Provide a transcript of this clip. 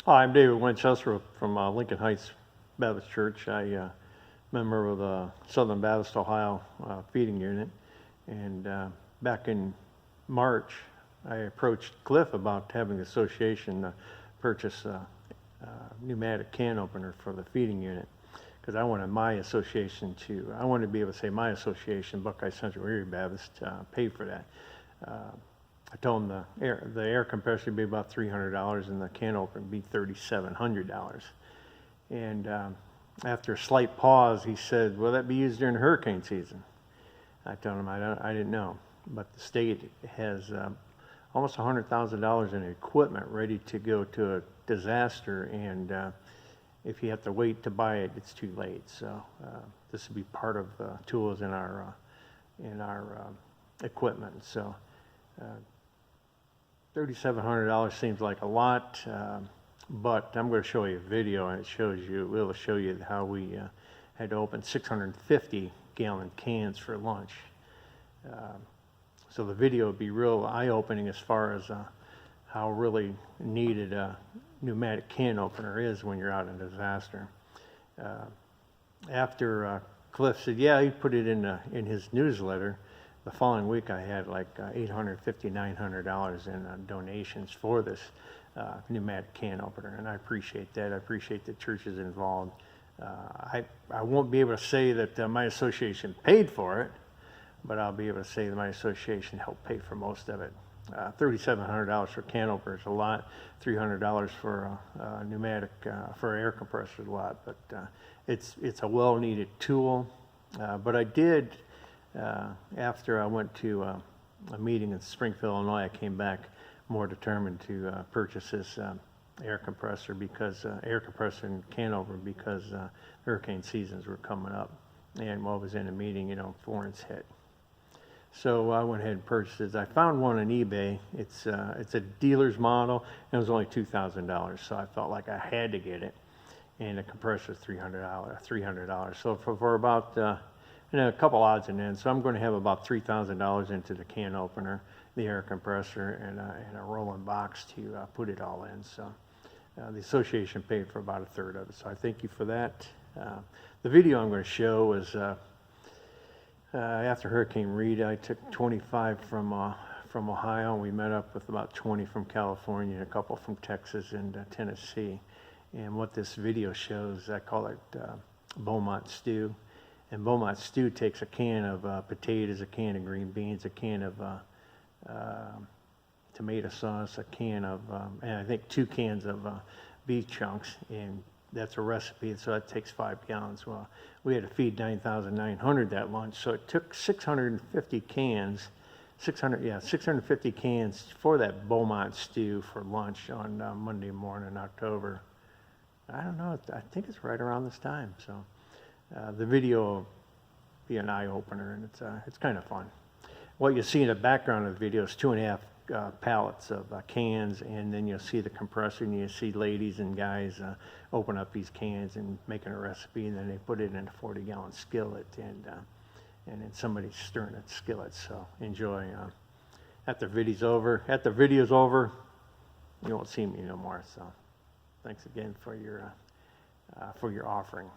Hi, I'm David Winchester from Lincoln Heights Baptist Church. Member of the Southern Baptist Ohio feeding unit. And back in March, I approached Cliff about having the association purchase a pneumatic can opener for the feeding unit. Because I wanted I wanted to be able to say my association, Buckeye Central Erie Baptist, paid for that. I told him the air compressor would be about $300 and the can opener would be $3,700. And after a slight pause, he said, "Will that be used during the hurricane season?" I told him I didn't know, but the state has almost $100,000 in equipment ready to go to a disaster, and if you have to wait to buy it, it's too late. So this would be part of tools in our equipment. So $3,700 seems like a lot, but I'm going to show you a video, and it'll show you how we had to open 650-gallon cans for lunch. So the video would be real eye-opening as far as how really needed a pneumatic can opener is when you're out in a disaster. After Cliff said, yeah, he put it in his newsletter, the following week I had like $850, $900 in donations for this pneumatic can opener, and I appreciate that. I appreciate the churches involved. I won't be able to say that my association paid for it, but I'll be able to say that my association helped pay for most of it. $3,700 for can opener is a lot. $300 for pneumatic for air compressor is a lot, but it's a well-needed tool. But I did, after I went to a meeting in Springfield, Illinois, I came back more determined to purchase this air compressor and can opener because hurricane seasons were coming up. And while I was in a meeting, Florence hit. So I went ahead and purchased it. I found one on eBay. It's a dealer's model, and it was only $2,000. So I felt like I had to get it. And the compressor is $300. So for about a couple odds and ends. So I'm going to have about $3,000 into the can opener, the air compressor, and a rolling box to put it all in. So the association paid for about a third of it. So I thank you for that. The video I'm going to show is after Hurricane Rita. I took 25 from Ohio, and we met up with about 20 from California and a couple from Texas and Tennessee. And what this video shows, I call it Beaumont Stew. And Beaumont Stew takes a can of potatoes, a can of green beans, a can of tomato sauce, a can of, and I think 2 cans of beef chunks, and that's a recipe, so that takes 5 gallons. Well, we had to feed 9,900 that lunch, so it took 650 cans for that Beaumont Stew for lunch on Monday morning, October. I don't know, I think it's right around this time. So the video will be an eye-opener, and it's kind of fun. What you see in the background of the video is 2.5 pallets of cans, and then you'll see the compressor, and you see ladies and guys open up these cans and making a recipe, and then they put it in a 40-gallon skillet, and then somebody's stirring that skillet. So enjoy. After the video's over, you won't see me no more. So thanks again for your offering.